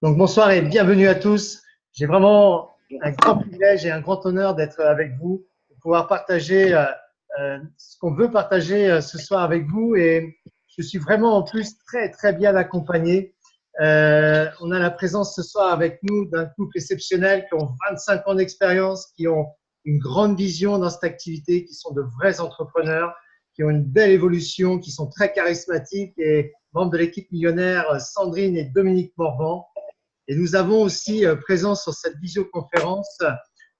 Donc bonsoir et bienvenue à tous. J'ai vraiment un grand privilège et un grand honneur d'être avec vous, de pouvoir partager ce qu'on veut partager ce soir avec vous. Et je suis vraiment en plus très bien accompagné. On a la présence ce soir avec nous d'un couple exceptionnel qui ont 25 ans d'expérience, qui ont une grande vision dans cette activité, qui sont de vrais entrepreneurs, qui ont une belle évolution, qui sont très charismatiques et membres de l'équipe millionnaire Sandrine et Dominique Morvan. Et nous avons aussi présent sur cette visioconférence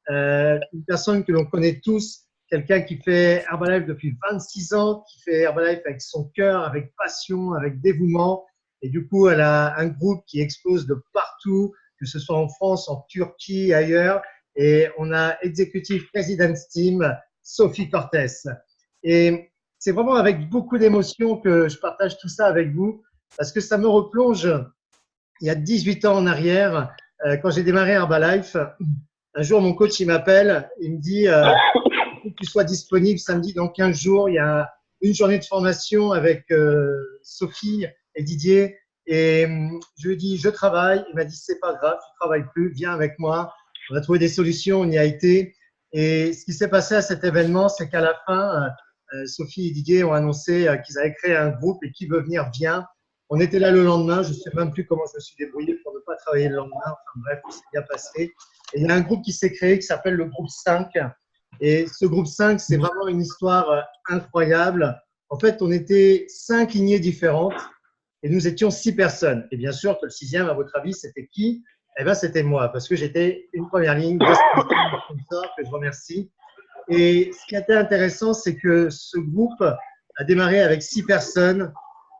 une personne que l'on connaît tous, quelqu'un qui fait Herbalife depuis 26 ans, qui fait Herbalife avec son cœur, avec passion, avec dévouement. Et du coup, elle a un groupe qui explose de partout, que ce soit en France, en Turquie, ailleurs. Et on a Executive President Team, Sophie Cortés. Et c'est vraiment avec beaucoup d'émotion que je partage tout ça avec vous, parce que ça me replonge il y a 18 ans en arrière, quand j'ai démarré Herbalife. Un jour, mon coach, il m'appelle, il me dit il faut que tu sois disponible samedi dans 15 jours. Il y a une journée de formation avec Sophie et Didier. Et je lui ai dit, je travaille. Il m'a dit, c'est pas grave, tu travailles plus, viens avec moi. On a trouvé des solutions, on y a été. Et ce qui s'est passé à cet événement, c'est qu'à la fin, Sophie et Didier ont annoncé qu'ils avaient créé un groupe et qui veut venir, vient. On était là le lendemain, je ne sais même plus comment je me suis débrouillé pour ne pas travailler le lendemain. Enfin bref, c'est bien passé. Et il y a un groupe qui s'est créé qui s'appelle le groupe 5. Et ce groupe 5, c'est vraiment une histoire incroyable. En fait, on était 5 lignées différentes et nous étions 6 personnes. Et bien sûr que le sixième, à votre avis, c'était qui? Eh bien, c'était moi, parce que j'étais une première ligne, deux sponsors que je remercie. Et ce qui était intéressant, c'est que ce groupe a démarré avec 6 personnes.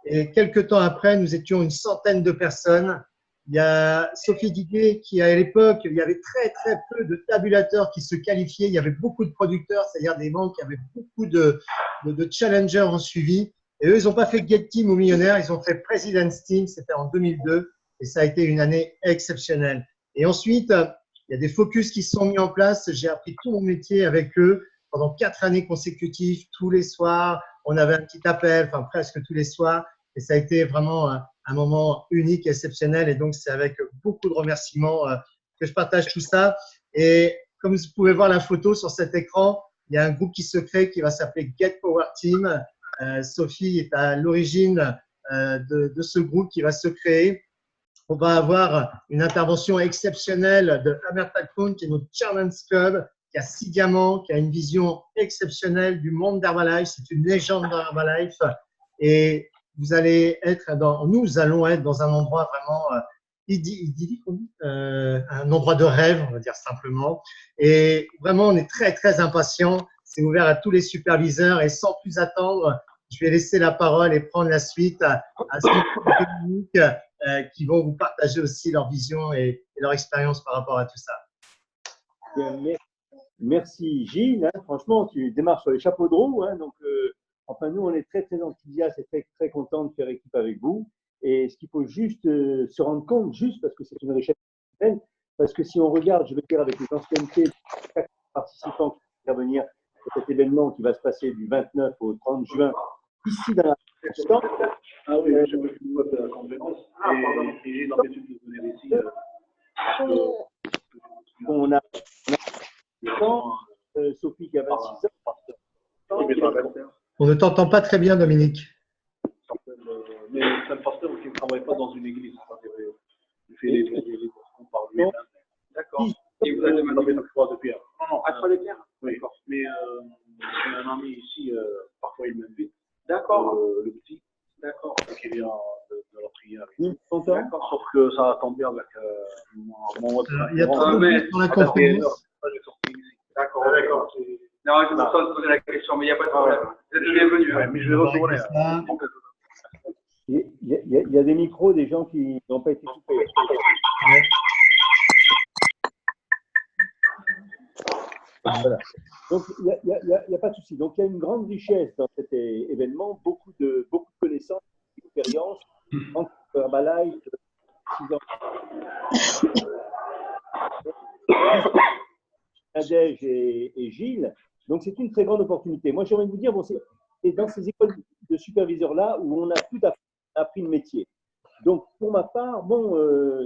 Et quelques temps après, nous étions une centaine de personnes. Il y a Sophie Didier qui, à l'époque, il y avait très peu de tabulateurs qui se qualifiaient. Il y avait beaucoup de producteurs, c'est-à-dire des membres qui avaient beaucoup de challengers en suivi. Et eux, ils n'ont pas fait Get Team ou Millionnaire, ils ont fait President's Team, c'était en 2002. Et ça a été une année exceptionnelle. Et ensuite, il y a des focus qui se sont mis en place. J'ai appris tout mon métier avec eux pendant 4 années consécutives, tous les soirs. On avait un petit appel, enfin presque tous les soirs. Et ça a été vraiment un moment unique, exceptionnel. Et donc, c'est avec beaucoup de remerciements que je partage tout ça. Et comme vous pouvez voir la photo sur cet écran, il y a un groupe qui se crée qui va s'appeler Get Power Team. Sophie est à l'origine de ce groupe qui va se créer. On va avoir une intervention exceptionnelle de Amerta Krohn, qui est notre Chairman's Club, qui a 6 diamants, qui a une vision exceptionnelle du monde d'Herbalife. C'est une légende d'Herbalife. Et nous allons être dans un endroit vraiment idyllique, un endroit de rêve, on va dire simplement. Et vraiment, on est très impatients. C'est ouvert à tous les superviseurs et sans plus attendre, je vais laisser la parole et prendre la suite à Dominique qui vont vous partager aussi leur vision et leur expérience par rapport à tout ça. Merci Gilles, franchement tu démarres sur les chapeaux de roue, donc enfin nous on est très enthousiastes et très contents de faire équipe avec vous. Et ce qu'il faut juste se rendre compte, juste parce que c'est une richesse, parce que si on regarde, je vais dire avec les anciennetés de chaque participant qui va venir à cet événement qui va se passer du 29 au 30 juin, ici dans la stand. Ah oui, je me suis de la conférence et j'ai l'habitude de venir ici. On a Sophie qui a 26 ans. On ne t'entend pas très bien, Dominique. Mais c'est un pasteur qui ne travaille pas dans une église. Il fait les discours par lui-même. D'accord. Et vous avez maintenant la croix de pierre. Non, à croix de pierre. Oui. Mais j'ai un ami ici, parfois il m'invite. D'accord. Le petit. D'accord. Qui vient de la prière. D'accord. Sauf que ça tombe bien avec mon autre. Il y a trop de monde dans la conférence. D'accord. D'accord. Non, c'est pour ça de poser la question, mais il n'y a pas de problème. Vous êtes bienvenus. Ouais, mais je vais retourner. Il y a des micros, des gens qui n'ont pas été coupés. Ouais. Voilà. Donc, il n'y a pas de souci. Donc, il y a une grande richesse dans cet événement, beaucoup de connaissances, d'expériences, entre Herbalife, 6 ans. Nadège et Gilles. Donc, c'est une très grande opportunité. Moi, j'ai envie de vous dire, c'est dans ces écoles de superviseurs-là où on a tout appris le métier. Donc, pour ma part, bon,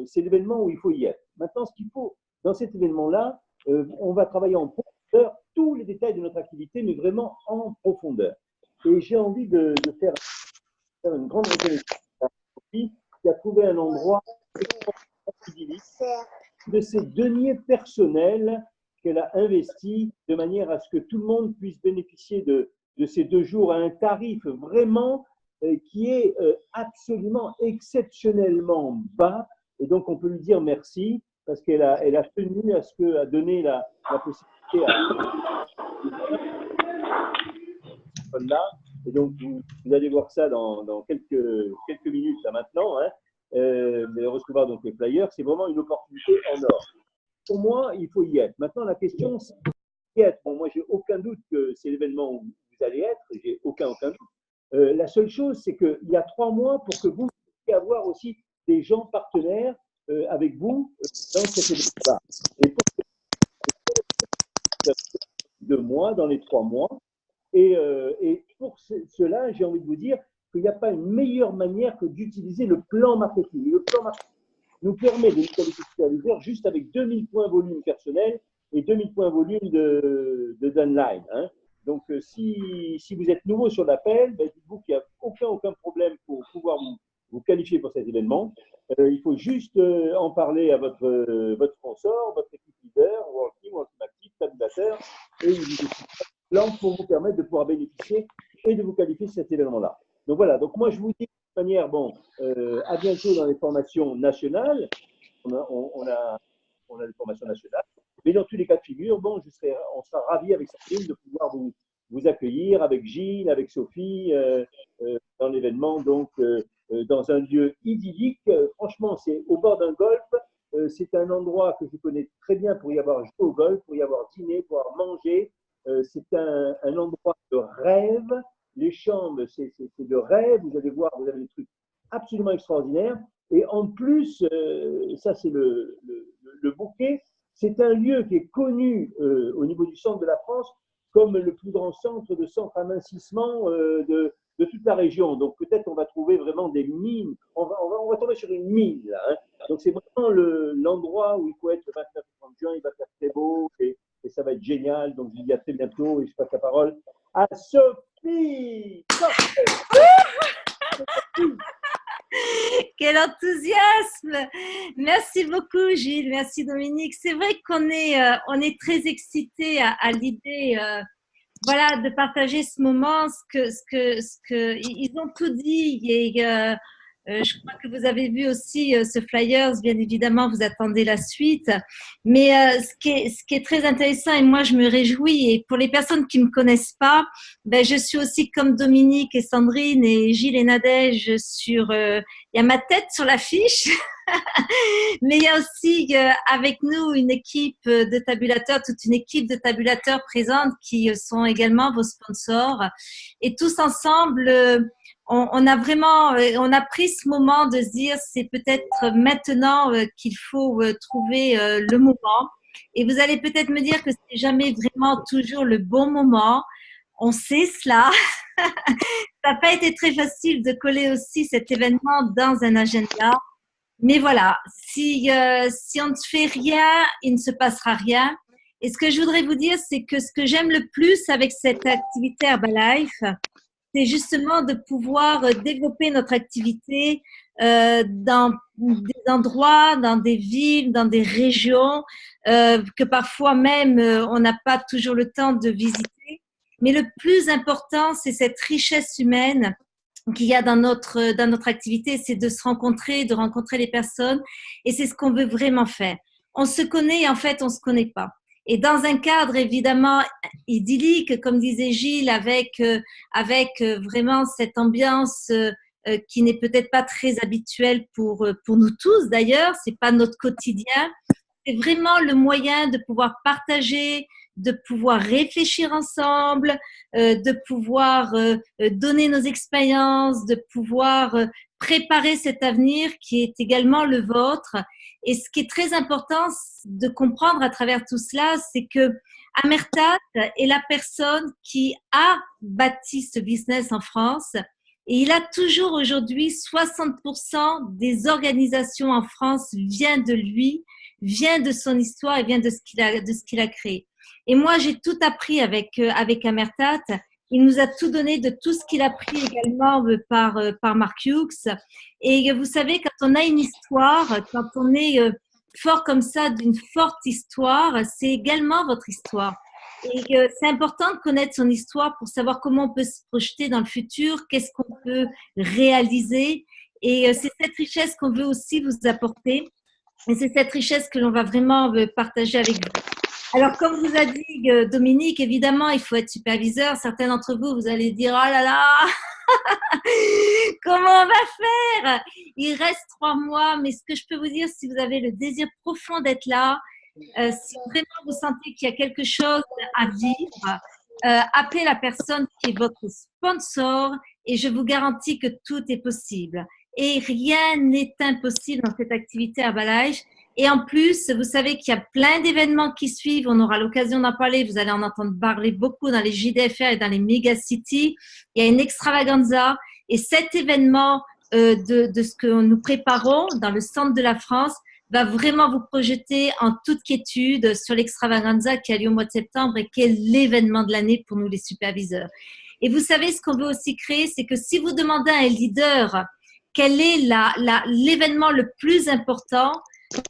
c'est l'événement où il faut y être. Maintenant, ce qu'il faut, dans cet événement-là, on va travailler en profondeur tous les détails de notre activité, mais vraiment en profondeur. Et j'ai envie de faire une grande reconnaissance à Sophie qui a trouvé un endroit idyllique de ses deniers personnels qu'elle a investis de manière à ce que tout le monde puisse bénéficier de ces 2 jours à un tarif vraiment qui est absolument exceptionnellement bas. Et donc, on peut lui dire merci parce qu'elle a tenu à donner la possibilité à là. Et donc, vous allez voir ça dans quelques minutes là maintenant. Hein. Vous allez recevoir donc les flyers. C'est vraiment une opportunité en or. Pour moi, il faut y être. Maintenant, la question, c'est y être. Bon, moi, j'ai aucun doute que c'est l'événement où vous allez être. J'ai aucun doute. La seule chose, c'est qu'il y a 3 mois pour que vous puissiez avoir aussi des gens partenaires avec vous dans cet événement-là. Et pour 2 mois, dans les 3 mois. Et pour cela, j'ai envie de vous dire qu'il n'y a pas une meilleure manière que d'utiliser le plan marketing. Le plan marketing nous permet de nous qualifier à l'hiver juste avec 2000 points volume personnel et 2000 points volume de downline. Hein. Donc, si vous êtes nouveau sur l'appel, ben, dites-vous qu'il n'y a aucun problème pour pouvoir vous qualifier pour cet événement. Il faut juste en parler à votre sponsor, votre équipe leader, World Team, Active, tabulateur, et plan pour vous permettre de pouvoir bénéficier et de vous qualifier sur cet événement-là. Donc voilà, donc moi je vous dis de toute manière, bon, à bientôt dans les formations nationales. On a des formations nationales. Mais dans tous les cas de figure, bon, on sera ravis avec Sandrine de pouvoir vous accueillir avec Gilles, avec Sophie, dans l'événement, donc dans un lieu idyllique. Franchement, c'est au bord d'un golfe. C'est un endroit que je connais très bien pour y avoir joué au golf, pour y avoir dîné, pour avoir mangé. C'est un endroit de rêve. Les chambres, c'est de rêve. Vous allez voir, vous avez des trucs absolument extraordinaires. Et en plus, ça c'est le bouquet, c'est un lieu qui est connu au niveau du centre de la France comme le plus grand centre de centre-amincissement de toute la région. Donc peut-être on va trouver vraiment des mines. On va tomber sur une mine là. Hein. Donc c'est vraiment l'endroit où il faut être le 29 et 30 juin. Il va faire très beau et ça va être génial. Donc je vous dis à très bientôt et je passe la parole à Sophie. Quel enthousiasme! Merci beaucoup, Gilles. Merci, Dominique. C'est vrai qu'on est très excités à l'idée, voilà, de partager ce moment, ils ont tout dit. Et, je crois que vous avez vu aussi ce flyers. Bien évidemment, vous attendez la suite. Mais ce qui est très intéressant, et moi, je me réjouis. Et pour les personnes qui me connaissent pas, ben, je suis aussi comme Dominique et Sandrine et Gilles et Nadège il y a ma tête sur l'affiche. Mais il y a aussi avec nous une équipe de tabulateurs, toute une équipe de tabulateurs présente qui sont également vos sponsors. Et tous ensemble, on a pris ce moment de se dire c'est peut-être maintenant qu'il faut trouver le moment. Et vous allez peut-être me dire que c'est jamais vraiment toujours le bon moment. On sait cela. Ça n'a pas été très facile de coller aussi cet événement dans un agenda. Mais voilà, si on ne fait rien, il ne se passera rien. Et ce que je voudrais vous dire, c'est que ce que j'aime le plus avec cette activité Herbalife, c'est justement de pouvoir développer notre activité dans des endroits, dans des villes, dans des régions que parfois même on n'a pas toujours le temps de visiter. Mais le plus important, c'est cette richesse humaine qu'il y a dans notre activité, c'est de se rencontrer, de rencontrer les personnes, et c'est ce qu'on veut vraiment faire. On se connaît et en fait, on se connaît pas. Et dans un cadre évidemment idyllique, comme disait Gilles, avec vraiment cette ambiance qui n'est peut-être pas très habituelle pour nous tous d'ailleurs, c'est pas notre quotidien. C'est vraiment le moyen de pouvoir partager, de pouvoir réfléchir ensemble, de pouvoir donner nos expériences, de pouvoir préparer cet avenir qui est également le vôtre. Et ce qui est très important de comprendre à travers tout cela, c'est que Amertat est la personne qui a bâti ce business en France, Et il a toujours aujourd'hui 60% des organisations en France vient de lui, vient de son histoire et vient de ce qu'il a créé. Et moi, j'ai tout appris avec Amertat. Il nous a tout donné de tout ce qu'il a pris également par Mark Hughes. Et vous savez, quand on a une histoire, quand on est fort comme ça, d'une forte histoire, c'est également votre histoire. Et c'est important de connaître son histoire pour savoir comment on peut se projeter dans le futur, qu'est-ce qu'on peut réaliser. Et c'est cette richesse qu'on veut aussi vous apporter. Et c'est cette richesse que l'on va vraiment partager avec vous. Alors, comme vous a dit Dominique, évidemment, il faut être superviseur. Certains d'entre vous, vous allez dire, oh là là, comment on va faire? Il reste 3 mois, mais ce que je peux vous dire, si vous avez le désir profond d'être là, si vraiment vous sentez qu'il y a quelque chose à vivre, appelez la personne qui est votre sponsor et je vous garantis que tout est possible. Et rien n'est impossible dans cette activité Herbalife. Et en plus, vous savez qu'il y a plein d'événements qui suivent. On aura l'occasion d'en parler. Vous allez en entendre parler beaucoup dans les JDFR et dans les méga-cities. Il y a une extravaganza. Et cet événement de ce que nous préparons dans le centre de la France va vraiment vous projeter en toute quiétude sur l'extravaganza qui a lieu au mois de septembre et qui est l'événement de l'année pour nous les superviseurs. Et vous savez, ce qu'on veut aussi créer, c'est que si vous demandez à un leader quel est l'événement le plus important,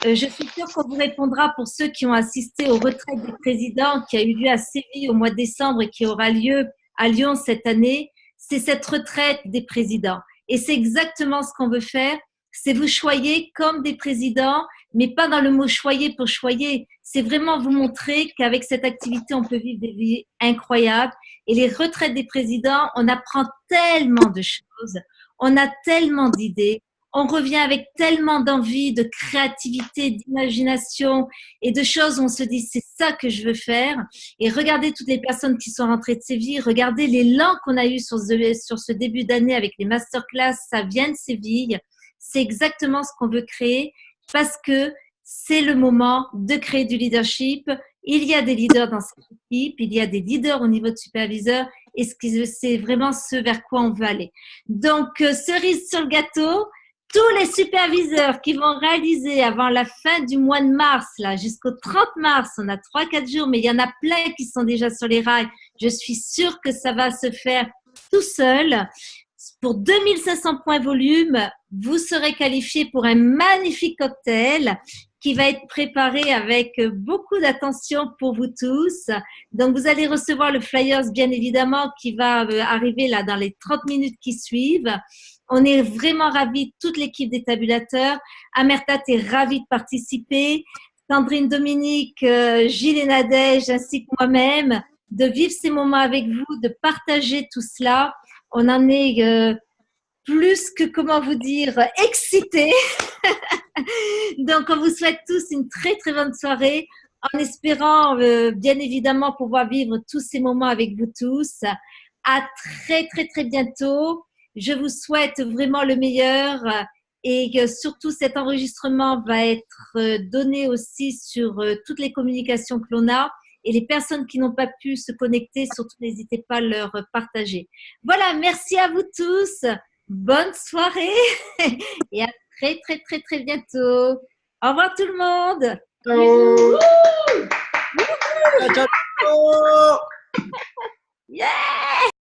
je suis sûre qu'on vous répondra pour ceux qui ont assisté aux retraites des présidents qui a eu lieu à Séville au mois de décembre et qui aura lieu à Lyon cette année. C'est cette retraite des présidents. Et c'est exactement ce qu'on veut faire. C'est vous choyer comme des présidents, mais pas dans le mot choyer pour choyer. C'est vraiment vous montrer qu'avec cette activité, on peut vivre des vies incroyables. Et les retraites des présidents, on apprend tellement de choses, on a tellement d'idées, on revient avec tellement d'envie, de créativité, d'imagination et de choses où on se dit c'est ça que je veux faire. Et regardez toutes les personnes qui sont rentrées de Séville, regardez l'élan qu'on a eu sur ce début d'année avec les masterclass, ça vient de Séville. C'est exactement ce qu'on veut créer parce que c'est le moment de créer du leadership. Il y a des leaders dans cette équipe, il y a des leaders au niveau de superviseur et c'est vraiment ce vers quoi on veut aller. Donc, cerise sur le gâteau, tous les superviseurs qui vont réaliser avant la fin du mois de mars, là, jusqu'au 30 mars, on a 3-4 jours, mais il y en a plein qui sont déjà sur les rails. Je suis sûre que ça va se faire tout seul. Pour 2500 points volume, vous serez qualifié pour un magnifique cocktail qui va être préparé avec beaucoup d'attention pour vous tous. Donc, vous allez recevoir le flyers, bien évidemment, qui va arriver là dans les 30 minutes qui suivent. On est vraiment ravis, toute l'équipe des tabulateurs. Amertat est ravi de participer. Sandrine, Dominique, Gilles et Nadège, ainsi que moi-même, de vivre ces moments avec vous, de partager tout cela. On en est plus que, comment vous dire, excités. Donc, on vous souhaite tous une très, très bonne soirée en espérant, bien évidemment, pouvoir vivre tous ces moments avec vous tous. À très, très, très bientôt. Je vous souhaite vraiment le meilleur et surtout cet enregistrement va être donné aussi sur toutes les communications que l'on a et les personnes qui n'ont pas pu se connecter, surtout n'hésitez pas à leur partager. Voilà, merci à vous tous, bonne soirée et à très très très très bientôt. Au revoir tout le monde. Ciao. Ciao. Yeah!